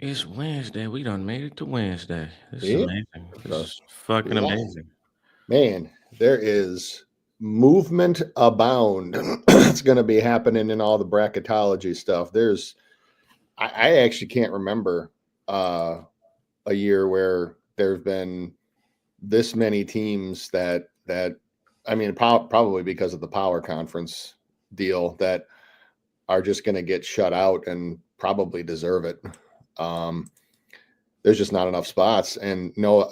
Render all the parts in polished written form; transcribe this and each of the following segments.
It's Wednesday. We done made it to Wednesday. This is Yeah, amazing. This the is fucking lot. amazing. Man, there is movement abound. It's going to be happening in all the bracketology stuff. I actually can't remember uh, a year where there have been this many teams that I mean, probably because of the power conference deal that are just going to get shut out and probably deserve it. Um, there's just not enough spots, and no,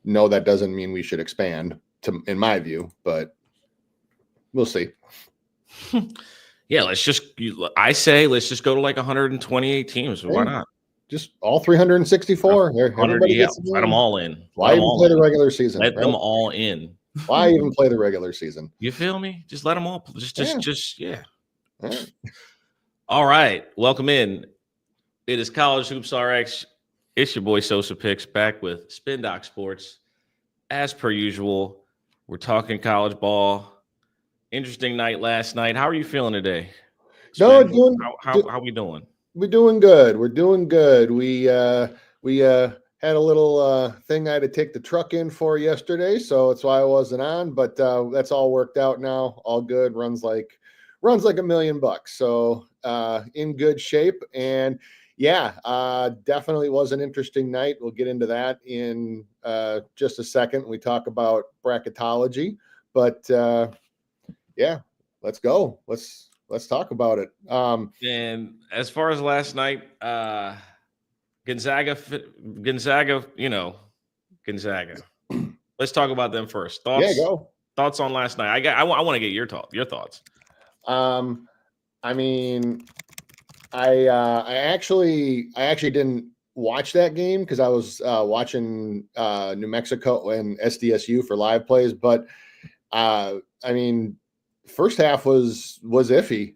that doesn't mean we should expand, in my view, but we'll see. Yeah, I say let's just go to like 128 teams. Why Hey, not? just all 364. 100, Everybody yeah, gets let them in. all in. Let Why them even all play the in. regular season, Let them right? all in. Why even play the regular season? You feel me? Just let them all. Yeah. Yeah. All right. All right. Welcome in. It is College Hoops RX. It's your boy Sosa Picks back with Spin Doc Sports. As per usual, we're talking college ball. Interesting night last night. How are you feeling today, No, Spin? How we doing? we're doing good. We're doing good. We had a little thing I had to take the truck in for yesterday, so that's why I wasn't on. But that's all worked out now. All good. Runs like $1,000,000. So in good shape. And yeah, definitely was an interesting night. We'll get into that in just a second. We talk about bracketology, but yeah, let's go. Let's talk about it. And as far as last night, Gonzaga, Gonzaga, Gonzaga. Let's talk about them first. Yeah, Thoughts, go. thoughts on last night. I want to get your thoughts. Um, I mean, I actually didn't watch that game because I was watching New Mexico and SDSU for live plays. But I mean, first half was iffy.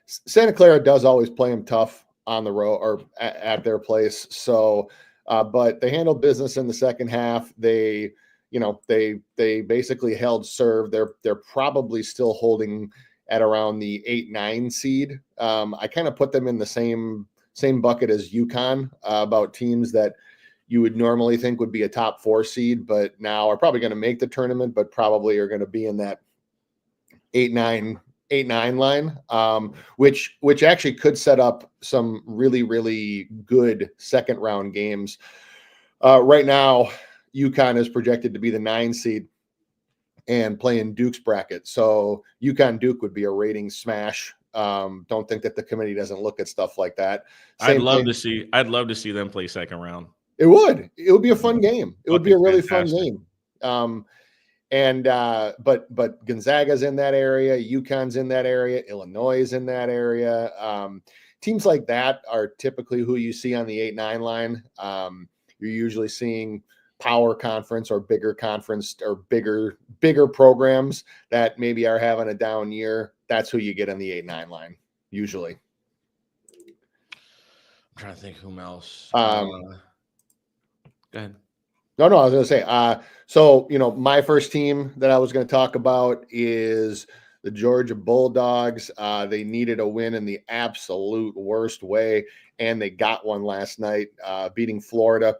Santa Clara does always play them tough on the road or at their place. So, but they handled business in the second half. They basically held serve. They're probably still holding at around the 8-9 seed. I kind of put them in the same bucket as UConn, about teams that you would normally think would be a top 4 seed, but now are probably going to make the tournament, but probably are going to be in that 8-9 line, which actually could set up some really, really good second round games. Right now, UConn is projected to be the 9 seed and playing Duke's bracket. So UConn Duke would be a rating smash. Don't think that the committee doesn't look at stuff like that. Same thing. I'd love to see them play second round. It would be a fun game. It would be Fucking a really fun fantastic. game. And but Gonzaga's in that area, UConn's in that area, Illinois is in that area. Teams like that are typically who you see on the 8-9 line. You're usually seeing power conference or bigger conference or bigger programs that maybe are having a down year. That's who you get on the 8-9 line usually. I'm trying to think whom else. Um, Go ahead. No, I was going to say, so, my first team that I was going to talk about is the Georgia Bulldogs. They needed a win in the absolute worst way, and they got one last night, beating Florida.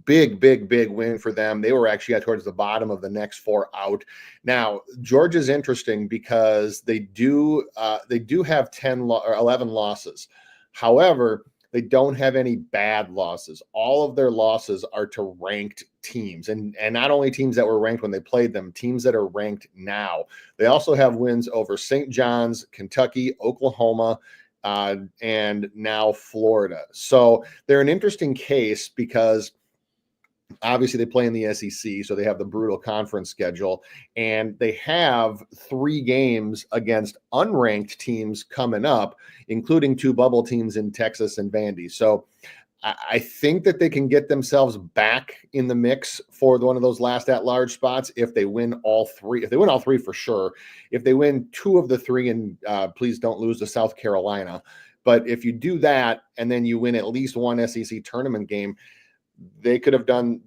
Big, big, big win for them. They were actually towards the bottom of the next 4 out. Now, Georgia's interesting because they do have 11 losses. However, they don't have any bad losses. All of their losses are to ranked teams, and not only teams that were ranked when they played them, teams that are ranked now. They also have wins over St. John's, Kentucky, Oklahoma, and now Florida. So they're an interesting case because obviously they play in the SEC, so they have the brutal conference schedule, and they have 3 games against unranked teams coming up, including 2 bubble teams in Texas and Vandy. So I think that they can get themselves back in the mix for one of those last at-large spots if they win all 3. If they win all 3, for sure. If they win 2 of the 3, and please don't lose to South Carolina. But if you do that and then you win at least one SEC tournament game, they could have gotten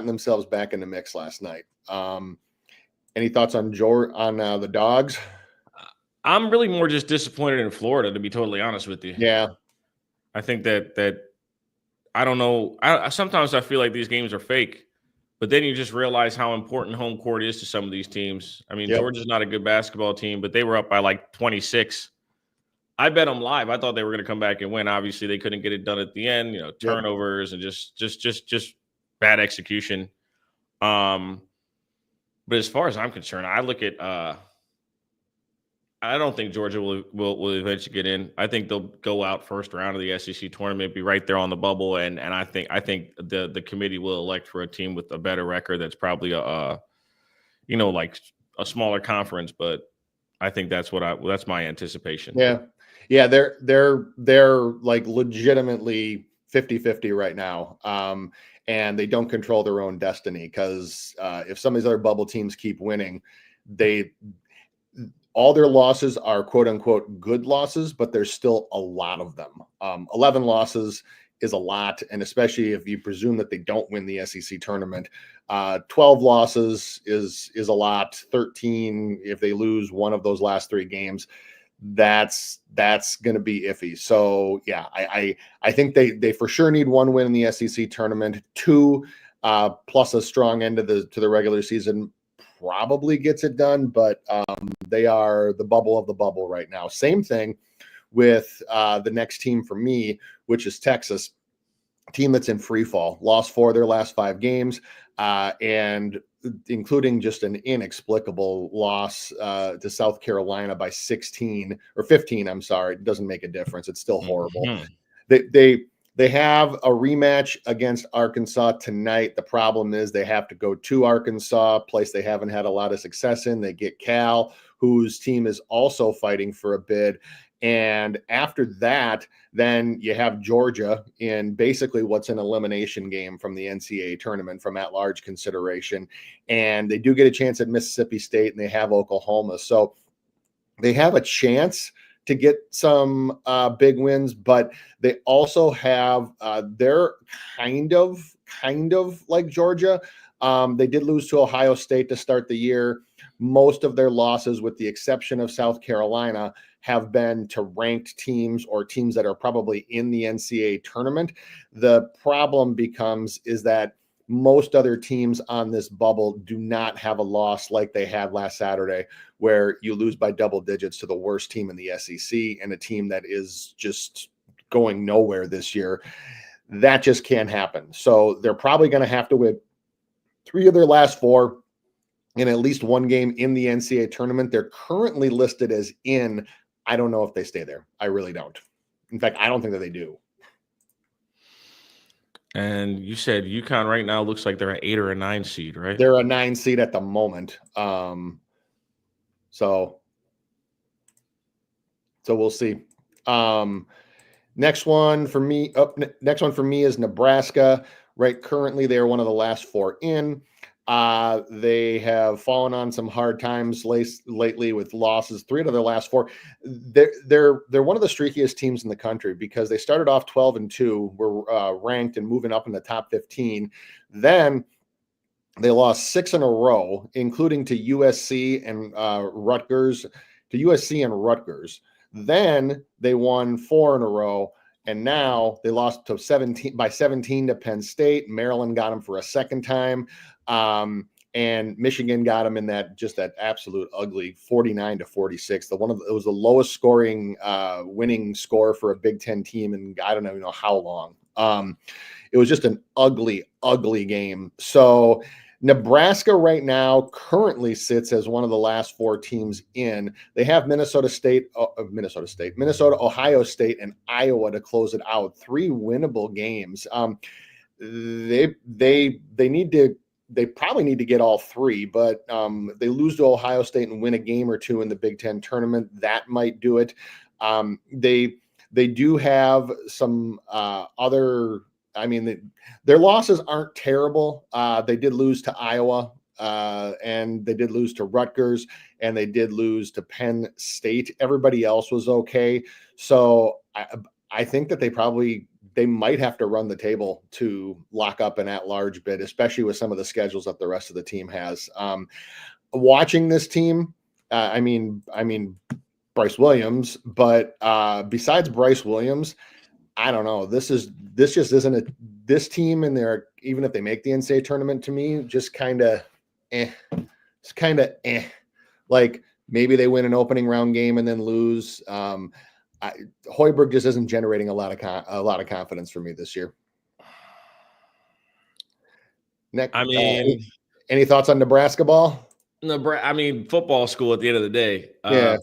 themselves back in the mix last night. Any thoughts on the Dogs? I'm really more just disappointed in Florida, to be totally honest with you. Yeah. I think that I don't know. Sometimes I feel like these games are fake, but then you just realize how important home court is to some of these teams. I mean, Yep. Georgia's not a good basketball team, but they were up by like 26. I bet them live. I thought they were going to come back and win. Obviously, they couldn't get it done at the end. Yep. Turnovers and just bad execution. But as far as I'm concerned, I look at. I don't think Georgia will eventually get in. I think they'll go out first round of the SEC tournament, be right there on the bubble, and I think the committee will elect for a team with a better record. That's probably like a smaller conference, but I think that's that's my anticipation. Yeah. They're like legitimately 50-50 right now. And they don't control their own destiny because if some of these other bubble teams keep winning, all their losses are quote unquote good losses, but there's still a lot of them. 11 losses is a lot. And especially if you presume that they don't win the SEC tournament, 12 losses is a lot. 13, if they lose one of those last 3 games, that's going to be iffy. So yeah, I think they for sure need 1 win in the SEC tournament. 2 plus a strong end to the regular season probably gets it done, but they are the bubble of the bubble right now. Same thing with the next team for me, which is Texas, team that's in free fall, lost 4 of their last 5 games, and including just an inexplicable loss to South Carolina by 16 or 15. I'm sorry. It doesn't make a difference. It's still horrible. Mm-hmm. They have a rematch against Arkansas tonight. The problem is they have to go to Arkansas, a place they haven't had a lot of success in. They get Cal, whose team is also fighting for a bid. And after that, then you have Georgia in basically what's an elimination game from the NCAA tournament from at-large consideration. And they do get a chance at Mississippi State, and they have Oklahoma. So they have a chance to get some big wins, but they also have they're kind of like Georgia. They did lose to Ohio State to start the year. Most of their losses, with the exception of South Carolina, have been to ranked teams or teams that are probably in the NCAA tournament. The problem is that most other teams on this bubble do not have a loss like they had last Saturday, where you lose by double digits to the worst team in the SEC and a team that is just going nowhere this year. That just can't happen. So they're probably going to have to win 3 of their last 4 in at least 1 game in the NCAA tournament. They're currently listed as in. I don't know if they stay there. I really don't. In fact, I don't think that they do. And you said UConn right now looks like they're an 8 or a 9 seed, right? They're a 9 seed at the moment. So we'll see. Next one for me is Nebraska. Right, currently they're one of the last 4 in. They have fallen on some hard times lately with losses. 3 out of their last 4. They're one of the streakiest teams in the country because they started off 12-2, were ranked and moving up in the top 15. Then they lost 6 in a row, including to USC and Rutgers. Then they won 4 in a row. And now they lost to 17 to Penn State. Maryland got them for a second time. And Michigan got them in that absolute ugly 49-46. It was the lowest scoring winning score for a Big Ten team in I don't even know how long. It was just an ugly, ugly game. So Nebraska right now currently sits as one of the last 4 teams in. They have Minnesota, Ohio State, and Iowa to close it out. 3 winnable games. They probably need to get all 3, but they lose to Ohio State and win a game or 2 in the Big Ten tournament. That might do it. They do have some other. I mean, their losses aren't terrible. They did lose to Iowa, and they did lose to Rutgers, and they did lose to Penn State. Everybody else was okay. So I think that they might have to run the table to lock up an at-large bid, especially with some of the schedules that the rest of the team has. Watching this team, I mean Bryce Williams, but besides Bryce Williams, I don't know. This just isn't this team, and they're, even if they make the NCAA tournament, to me, just kind of It's kind of like maybe they win an opening round game and then lose. Hoiberg just isn't generating a lot of confidence for me this year. Next, I mean, any thoughts on Nebraska ball? Football school at the end of the day. Yeah.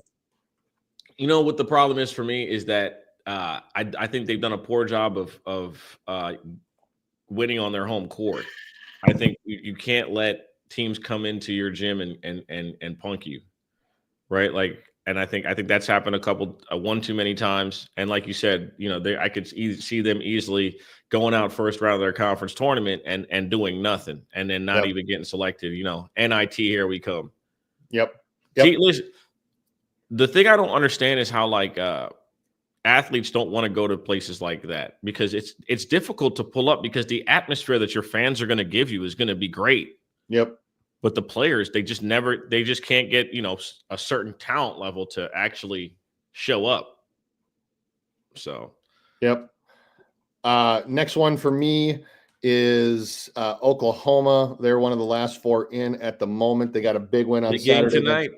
You know what the problem is for me is that I think they've done a poor job of winning on their home court. I think you can't let teams come into your gym and punk you, right? Like, and I think that's happened one too many times. And like you said, I could see them easily going out first round of their conference tournament and doing nothing, and then not even getting selected. NIT, here we come. Yep. See, listen, the thing I don't understand is how athletes don't want to go to places like that, because it's difficult to pull up, because the atmosphere that your fans are going to give you is going to be great. Yep. But the players, they just can't get, a certain talent level to actually show up. So, yep. Next one for me is Oklahoma. They're one of the last 4 in at the moment. They got a big win on Saturday tonight.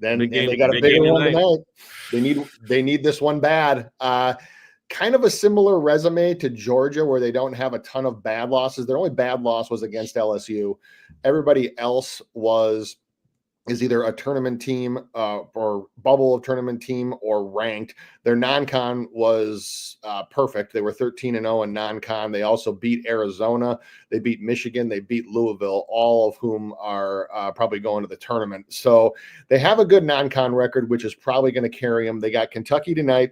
And they got a bigger one tonight. They need this one bad. Kind of a similar resume to Georgia, where they don't have a ton of bad losses. Their only bad loss was against LSU. Everybody else is either a tournament team or bubble of tournament team or ranked. Their non-con was perfect. They were 13-0 in non-con. They also beat Arizona. They beat Michigan. They beat Louisville, all of whom are probably going to the tournament. So they have a good non-con record, which is probably going to carry them. They got Kentucky tonight.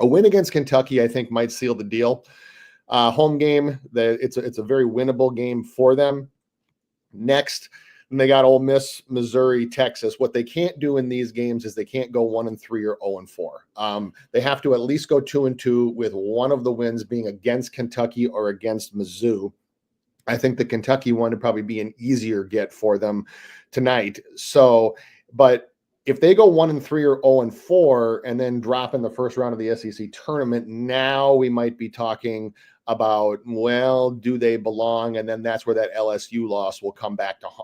A win against Kentucky, I think, might seal the deal. Home game, it's a very winnable game for them. Next, and they got Ole Miss, Missouri, Texas. What they can't do in these games is they can't go 1-3 or 0-4. They have to at least go 2-2, with one of the wins being against Kentucky or against Mizzou. I think the Kentucky one would probably be an easier get for them tonight. So, but if they go 1-3 or 0-4 and then drop in the first round of the SEC tournament, now we might be talking about, well, do they belong? And then that's where that LSU loss will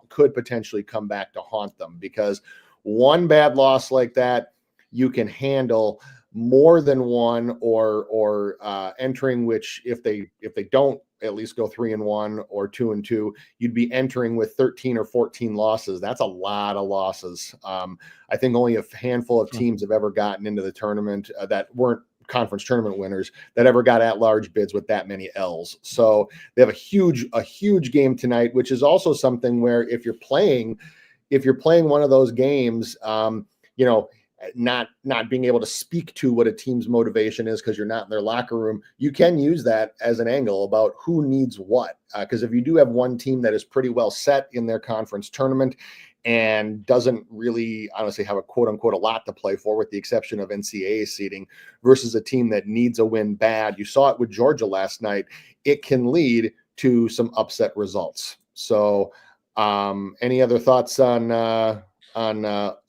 could potentially come back to haunt them, because one bad loss like that, you can handle. More than one or entering, which if they don't at least go 3-1 or 2-2, you'd be entering with 13 or 14 losses. That's a lot of losses. I think only a handful of teams have ever gotten into the tournament that weren't conference tournament winners that ever got at-large bids with that many L's. So they have a huge game tonight, which is also something where if you're playing one of those games, not being able to speak to what a team's motivation is because you're not in their locker room, you can use that as an angle about who needs what. Because if you do have one team that is pretty well set in their conference tournament and doesn't really honestly have a quote unquote a lot to play for, with the exception of NCAA seeding, versus a team that needs a win bad, you saw it with Georgia last night, it can lead to some upset results. So any other thoughts on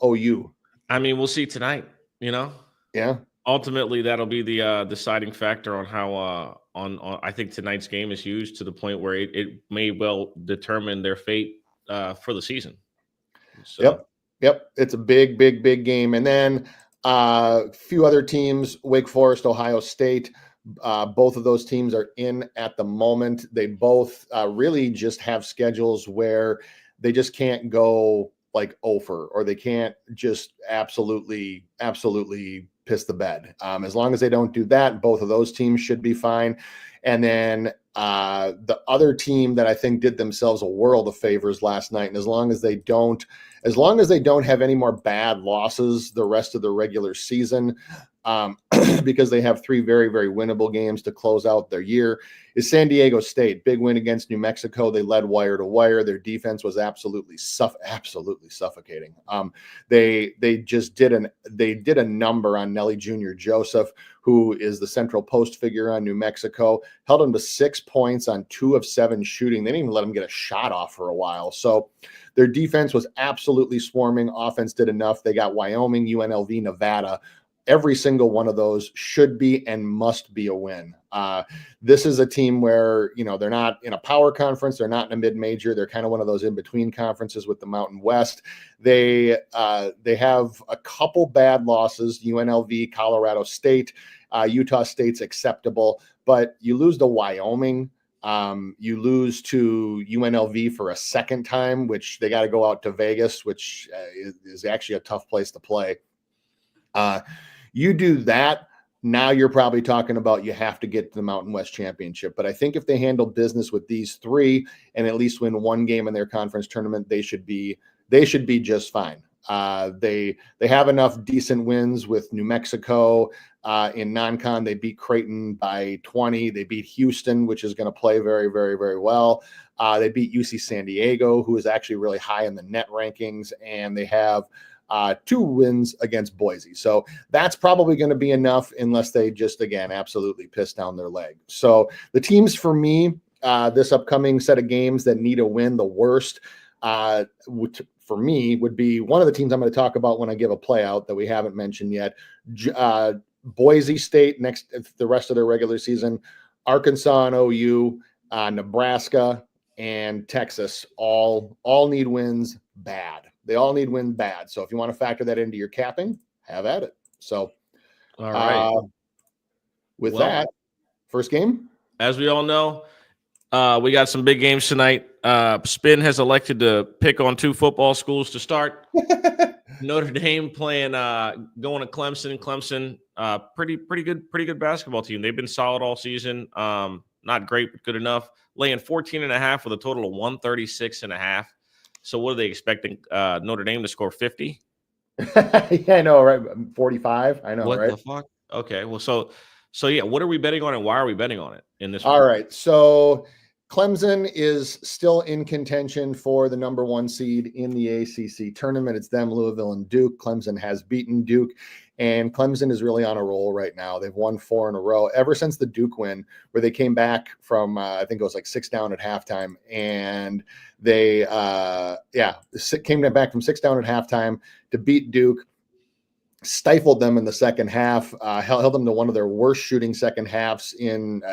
OU? I mean, we'll see tonight, Yeah. Ultimately, that'll be the deciding factor on how on I think tonight's game is huge, to the point where it may well determine their fate for the season. So. Yep. It's a big game. And then a few other teams, Wake Forest, Ohio State, both of those teams are in at the moment. They both really just have schedules where they just can't go like over, or they can't just absolutely piss the bed. As long as they don't do that, both of those teams should be fine. And then the other team that I think did themselves a world of favors last night, and as long as they don't have any more bad losses the rest of the regular season, because they have 3 very, very winnable games to close out their year, is San Diego State. Big win against New Mexico. They led wire to wire. Their defense was absolutely suffocating. They did a number on Nelly Jr. Joseph, who is the central post figure on New Mexico, held him to 6 points on 2 of 7 shooting. They didn't even let him get a shot off for a while. So their defense was absolutely swarming. Offense did enough. They got Wyoming, UNLV, Nevada every single one of those should be and must be a win. This is a team where, they're not in a power conference. They're not in a mid-major. They're kind of one of those in-between conferences with the Mountain West. They have a couple bad losses, UNLV, Colorado State, Utah State's acceptable, but you lose to Wyoming. You lose to UNLV for a second time, which they got to go out to Vegas, which is actually a tough place to play. You do that, now you're probably talking about you have to get to the Mountain West Championship. But I think if they handle business with these three and at least win one game in their conference tournament, they should be just fine. They have enough decent wins with New Mexico. In non-con, they beat Creighton by 20. They beat Houston, which is going to play very, very, very well. They beat UC San Diego, who is actually really high in the net rankings, and they have 2 wins against Boise. So that's probably going to be enough unless they just, again, absolutely piss down their leg. So the teams for me, this upcoming set of games that need a win the worst, for me, would be one of the teams I'm going to talk about when I give a play out that we haven't mentioned yet. Boise State next the rest of their regular season, Arkansas and OU, Nebraska and Texas all need wins bad. They all need wins bad. So if you want to factor that into your capping, have at it. So, all right. With that, first game, as we all know, we got some big games tonight. Spin has elected to pick on 2 football schools to start. Notre Dame playing, going to Clemson. Clemson, pretty good basketball team. They've been solid all season. Not great, but good enough. Laying 14.5 with a total of 136.5. So what are they expecting? Notre Dame to score 50? Yeah, I know, right? 45. I know, what right? What the fuck? Okay, well, so yeah, what are we betting on, and why are we betting on it in this? All right, so Clemson is still in contention for the number 1 seed in the ACC tournament. It's them, Louisville, and Duke. Clemson has beaten Duke, and Clemson is really on a roll right now. They've won 4 in a row ever since the Duke win, where they came back from, I think it was like 6 down at halftime, and they, came back from 6 down at halftime to beat Duke. Stifled them in the second half, held them to one of their worst shooting second halves in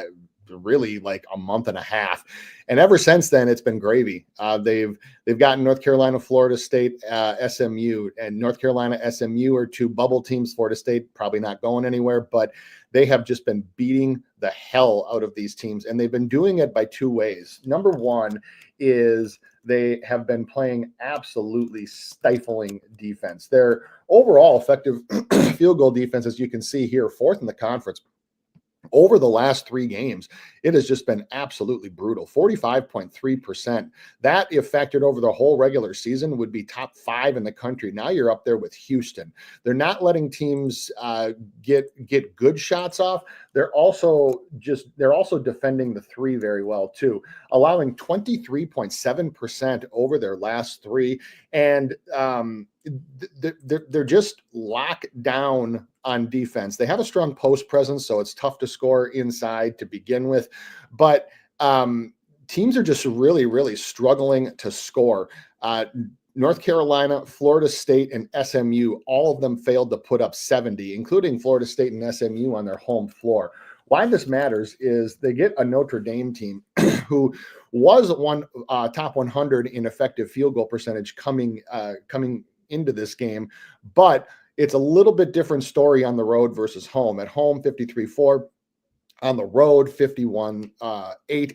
really like a month and a half, and ever since then it's been gravy. They've gotten North Carolina, Florida State, SMU, and North Carolina, SMU are 2 bubble teams. Florida State probably not going anywhere, but they have just been beating the hell out of these teams, and they've been doing it by 2 ways. Number one is they have been playing absolutely stifling defense. Their overall effective field goal defense, as you can see here, 4th in the conference. Over the last 3 games, it has just been absolutely brutal. 45.3%. That, if factored over the whole regular season, would be top 5 in the country. Now you're up there with Houston. They're not letting teams get good shots off. They're also defending the 3 very well too, allowing 23.7% over their last 3, and they're just locked down on defense. They have a strong post presence, so it's tough to score inside to begin with, but teams are just really, really struggling to score. North Carolina, Florida State, and SMU, all of them failed to put up 70, including Florida State and SMU on their home floor. Why this matters is they get a Notre Dame team who was top 100 in effective field goal percentage coming into this game, but it's a little bit different story on the road versus home. At home, 53-4. On the road, 51-8.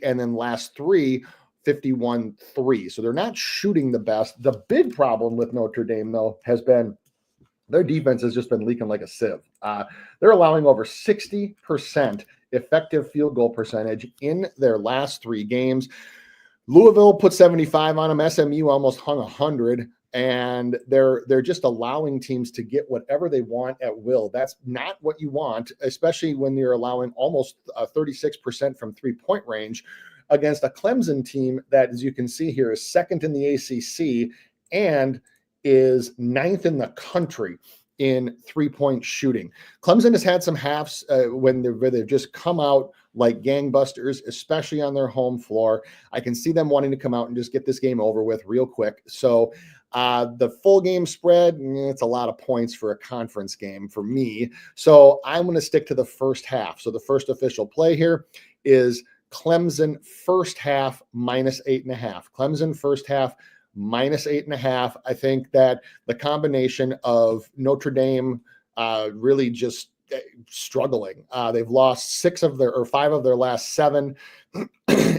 And then last 3, 51-3. So they're not shooting the best. The big problem with Notre Dame, though, has been their defense has just been leaking like a sieve. They're allowing over 60% effective field goal percentage in their last 3 games. Louisville put 75 on them. SMU almost hung 100. And they're just allowing teams to get whatever they want at will. That's not what you want, especially when you're allowing almost 36% from 3-point range against a Clemson team that, as you can see here, is 2nd in the ACC and is 9th in the country in 3-point shooting. Clemson has had some halves where they've just come out like gangbusters, especially on their home floor. I can see them wanting to come out and just get this game over with real quick. So the full game spread, it's a lot of points for a conference game for me. So I'm going to stick to the first half. So the first official play here is Clemson first half -8.5. Clemson first half -8.5. I think that the combination of Notre Dame really just struggling. They've lost 5 of their last 7,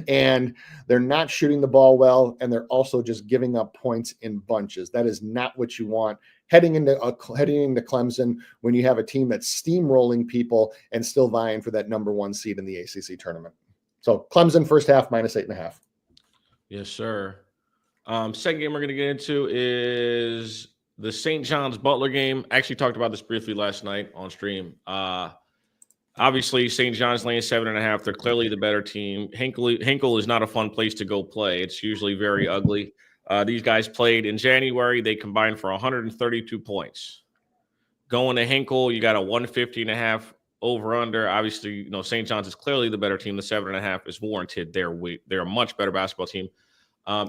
and they're not shooting the ball well, and they're also just giving up points in bunches. That is not what you want heading into Clemson when you have a team that's steamrolling people and still vying for that number 1 seed in the ACC tournament. So Clemson first half -8.5. Yes, sir. Second game we're going to get into is the St. John's Butler game. Actually talked about this briefly last night on stream. Obviously, St. John's laying 7.5. They're clearly the better team. Hinkle is not a fun place to go play. It's usually very ugly. These guys played in January. They combined for 132 points. Going to Hinkle, you got a 150.5 over under. Obviously, St. John's is clearly the better team. The 7.5 is warranted. They're a much better basketball team.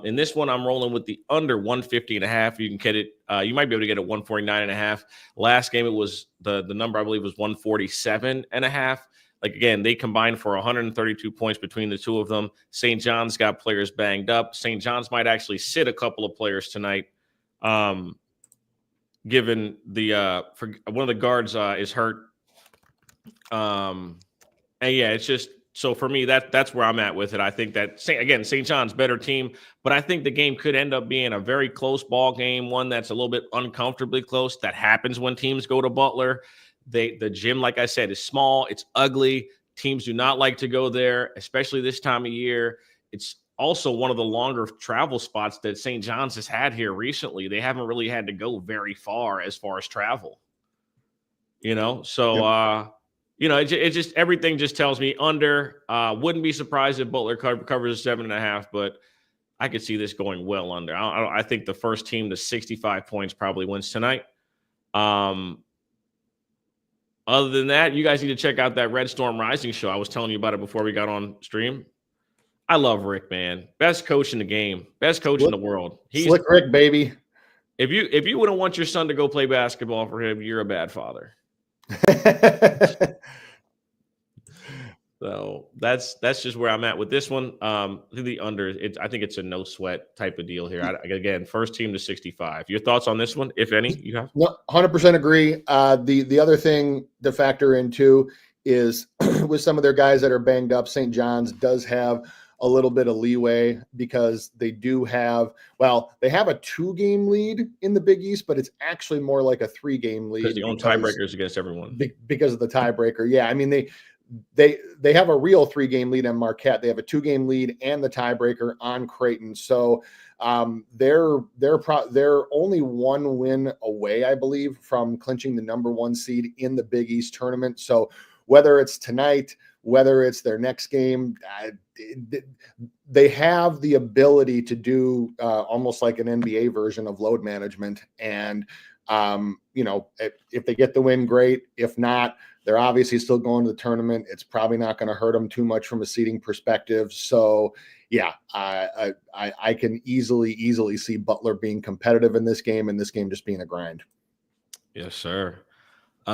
In this one, I'm rolling with the under 150.5. You can get it. You might be able to get it 149.5. Last game, it was the number I believe was 147.5. Like again, they combined for 132 points between the two of them. St. John's got players banged up. St. John's might actually sit a couple of players tonight, given the for one of the guards is hurt. And yeah, it's just. So for me, that's where I'm at with it. I think that, St. John's better team, but I think the game could end up being a very close ball game, one that's a little bit uncomfortably close. That happens when teams go to Butler. The gym, like I said, is small. It's ugly. Teams do not like to go there, especially this time of year. It's also one of the longer travel spots that St. John's has had here recently. They haven't really had to go very far as travel. So yep. It just everything just tells me under. Wouldn't be surprised if Butler covers 7.5, but I could see this going well under. I think the first team to 65 points probably wins tonight. Other than that, you guys need to check out that Red Storm Rising show. I was telling you about it before we got on stream. I love Rick, man. Best coach in the game. Best coach in the world. He's Slick Rick, baby. If you wouldn't want your son to go play basketball for him, you're a bad father. So that's just where I'm at with this one. The under, I think it's a no sweat type of deal here. Again, first team to 65. Your thoughts on this one, if any, you have? No, 100% agree. The other thing to factor in too is with some of their guys that are banged up, St. John's does have a little bit of leeway because they do have, they have a 2-game lead in the Big East, but it's actually more like a 3-game lead. Because they own tiebreakers against everyone. Because of the tiebreaker. Yeah. I mean, they have a real 3-game lead on Marquette. They have a 2-game lead and the tiebreaker on Creighton. So they're only 1 win away, I believe, from clinching the number 1 seed in the Big East tournament. So whether it's tonight, whether it's their next game, they have the ability to do almost like an NBA version of load management. And, if they get the win, great. If not, they're obviously still going to the tournament. It's probably not going to hurt them too much from a seeding perspective. So, yeah, I can easily see Butler being competitive in this game and this game just being a grind. Yes, sir. We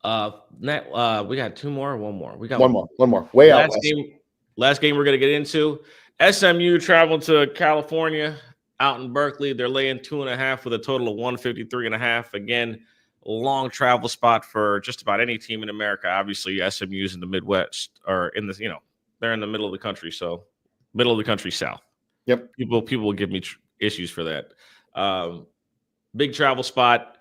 got 2 more or 1 more? We got one more. Way out west. Last game we're going to get into. SMU traveled to California out in Berkeley. They're laying 2.5 with a total of 153.5. Again, long travel spot for just about any team in America. Obviously, SMU's in the Midwest or in the, they're in the middle of the country. So middle of the country south. Yep. People will give me issues for that. Big travel spot.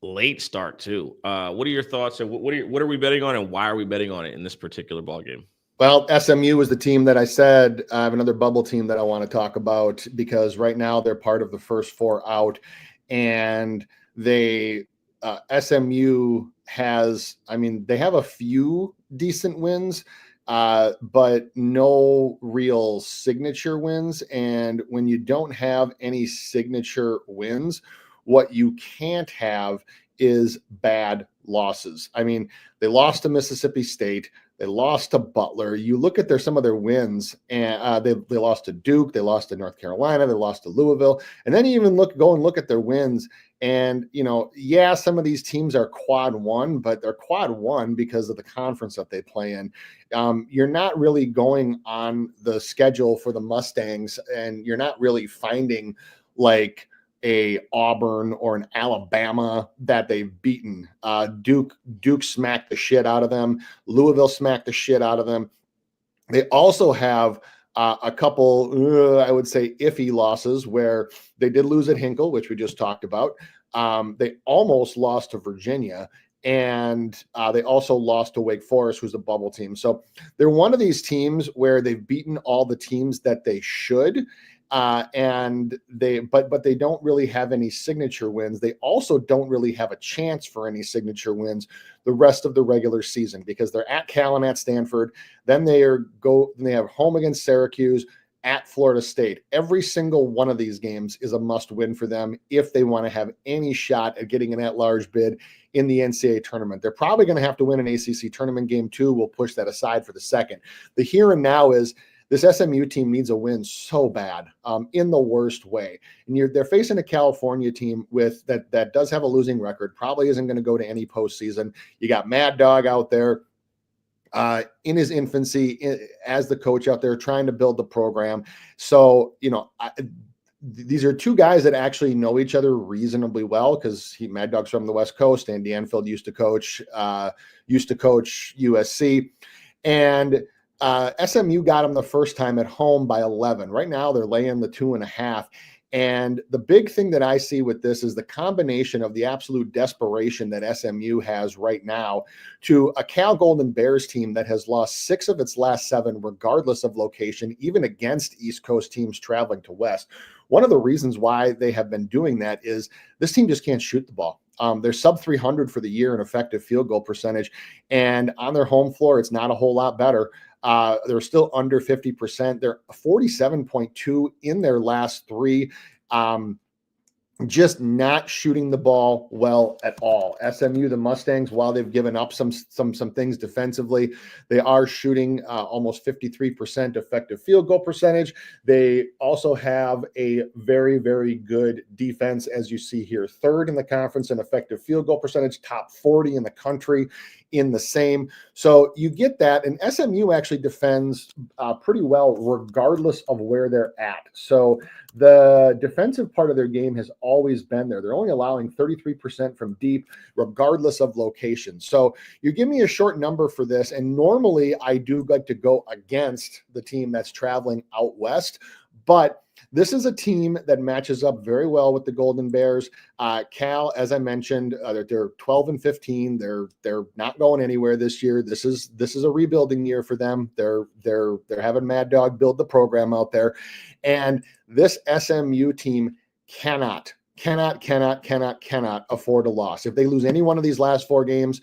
Late start too. What are your thoughts? And what are we betting on, and why are we betting on it in this particular ball game? Well, SMU was the team that I said. I have another bubble team that I want to talk about because right now they're part of the first 4 out, and SMU has. I mean, they have a few decent wins, but no real signature wins. And when you don't have any signature wins, What you can't have is bad losses. I mean, they lost to Mississippi State. They lost to Butler. You look at some of their wins, and they lost to Duke. They lost to North Carolina. They lost to Louisville. And then you even go and look at their wins. And, yeah, some of these teams are quad one, but they're quad one because of the conference that they play in. You're not really going on the schedule for the Mustangs, and you're not really finding like a Auburn or an Alabama that they've beaten. Duke smacked the shit out of them. Louisville smacked the shit out of them. They also have a couple, I would say, iffy losses where they did lose at Hinkle, which we just talked about. They almost lost to Virginia, and they also lost to Wake Forest, who's a bubble team. So they're one of these teams where they've beaten all the teams that they should. And but they don't really have any signature wins. They also don't really have a chance for any signature wins the rest of the regular season because they're at Cal and at Stanford. Then they have home against Syracuse, at Florida State. Every single one of these games is a must win for them if they want to have any shot at getting an at-large bid in the NCAA tournament. They're probably going to have to win an ACC tournament game too. We'll push that aside for the second. The here and now is this SMU team needs a win so bad, in the worst way. And they're facing a California team that does have a losing record, probably isn't going to go to any postseason. You got Mad Dog out there in his infancy as the coach out there trying to build the program. So, these are two guys that actually know each other reasonably well because Mad Dog's from the West Coast. Andy Enfield used to coach USC. And SMU got them the first time at home by 11. Right now, they're laying the 2.5. And the big thing that I see with this is the combination of the absolute desperation that SMU has right now to a Cal Golden Bears team that has lost 6 of its last 7, regardless of location, even against East Coast teams traveling to West. One of the reasons why they have been doing that is this team just can't shoot the ball. They're sub 300 for the year in effective field goal percentage. And on their home floor, it's not a whole lot better. They're still under 50%. They're 47.2 in their last 3. Just not shooting the ball well at all. SMU, the Mustangs, while they've given up some things defensively, they are shooting almost 53% effective field goal percentage. They also have a very, very good defense, as you see here, 3rd in the conference in effective field goal percentage, top 40 in the country in the same. So you get that, and SMU actually defends pretty well regardless of where they're at. So the defensive part of their game has always been there. They're only allowing 33% from deep, regardless of location. So you give me a short number for this, and normally I do like to go against the team that's traveling out west, but this is a team that matches up very well with the Golden Bears. Cal, as I mentioned, they're 12-15. They're not going anywhere this year. This is a rebuilding year for them. They're having Mad Dog build the program out there, and this SMU team cannot afford a loss. If they lose any one of these last 4 games,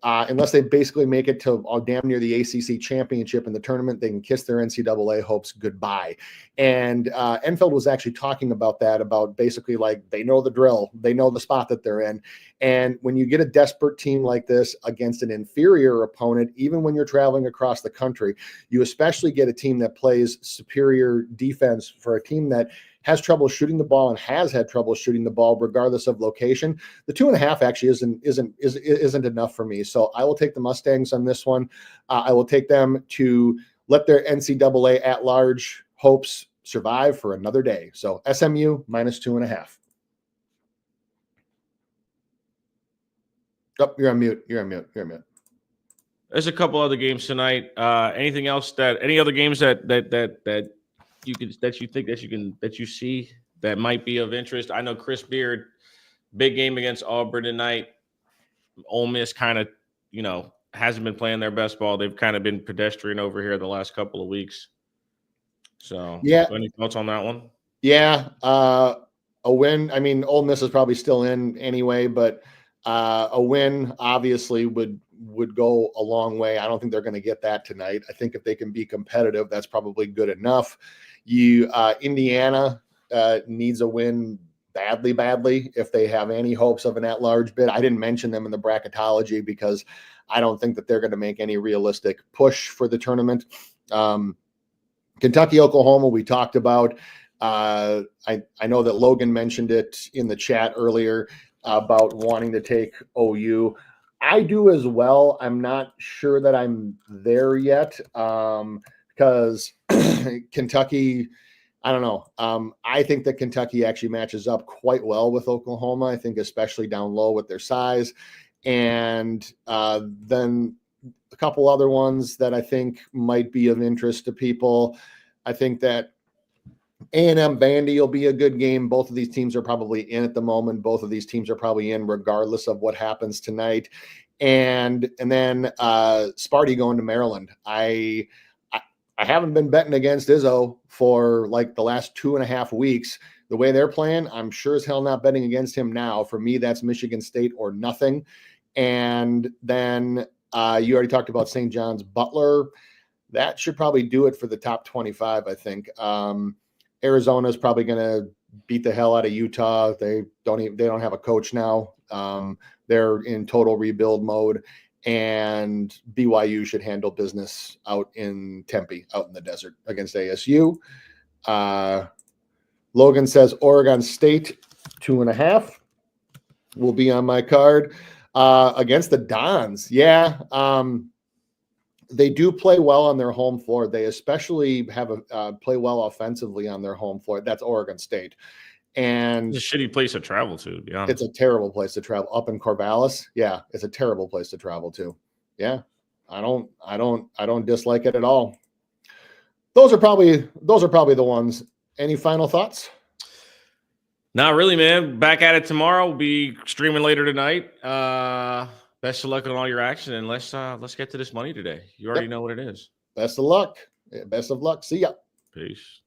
unless they basically make it to damn near the ACC championship in the tournament, they can kiss their NCAA hopes goodbye. And Enfield was actually talking about that, about basically like they know the drill, they know the spot that they're in. And when you get a desperate team like this against an inferior opponent, even when you're traveling across the country, you especially get a team that plays superior defense for a team that has trouble shooting the ball and has had trouble shooting the ball regardless of location. The 2.5 actually isn't enough for me. So I will take the Mustangs on this one. I will take them to let their NCAA at-large hopes survive for another day. So SMU minus 2.5. Oh, you're on mute. There's a couple other games tonight. Anything else any other games that you see that might be of interest? I know Chris Beard, big game against Auburn tonight. Ole Miss kind of, hasn't been playing their best ball. They've kind of been pedestrian over here the last couple of weeks. So, yeah. Any thoughts on that one? Yeah, a win. I mean, Ole Miss is probably still in anyway, but a win obviously would go a long way. I don't think they're going to get that tonight. I think if they can be competitive, that's probably good enough. Indiana needs a win badly if they have any hopes of an at-large bid. I didn't mention them in the bracketology because I don't think that they're going to make any realistic push for the tournament. Kentucky, Oklahoma, we talked about. I know that Logan mentioned it in the chat earlier about wanting to take OU. I do as well. I'm not sure that I'm there yet because Kentucky, I don't know. I think that Kentucky actually matches up quite well with Oklahoma. I think especially down low with their size. And then a couple other ones that I think might be of interest to people. I think that A&M Vandy will be a good game. Both of these teams are probably in at the moment. Both of these teams are probably in regardless of what happens tonight. And then Sparty going to Maryland. I haven't been betting against Izzo for like the last 2.5 weeks. The way they're playing, I'm sure as hell not betting against him now. For me, that's Michigan State or nothing. And then you already talked about St. John's Butler. That should probably do it for the top 25, I think. Arizona is probably going to beat the hell out of Utah. They don't have a coach now. They're in total rebuild mode, and BYU should handle business out in Tempe, out in the desert against ASU. Logan says Oregon State 2.5 will be on my card against the Dons. Yeah. They do play well on their home floor. They especially have play well offensively on their home floor. That's Oregon State. And it's a shitty place to travel to be honest. It's a terrible place to travel up in Corvallis. Yeah, it's a terrible place to travel to. Yeah. I don't dislike it at all. Those are probably the ones. Any final thoughts? Not really, man. Back at it tomorrow. We'll be streaming later tonight. Best of luck on all your action, and let's get to this money today. You already know what it is. Best of luck. See ya. Peace.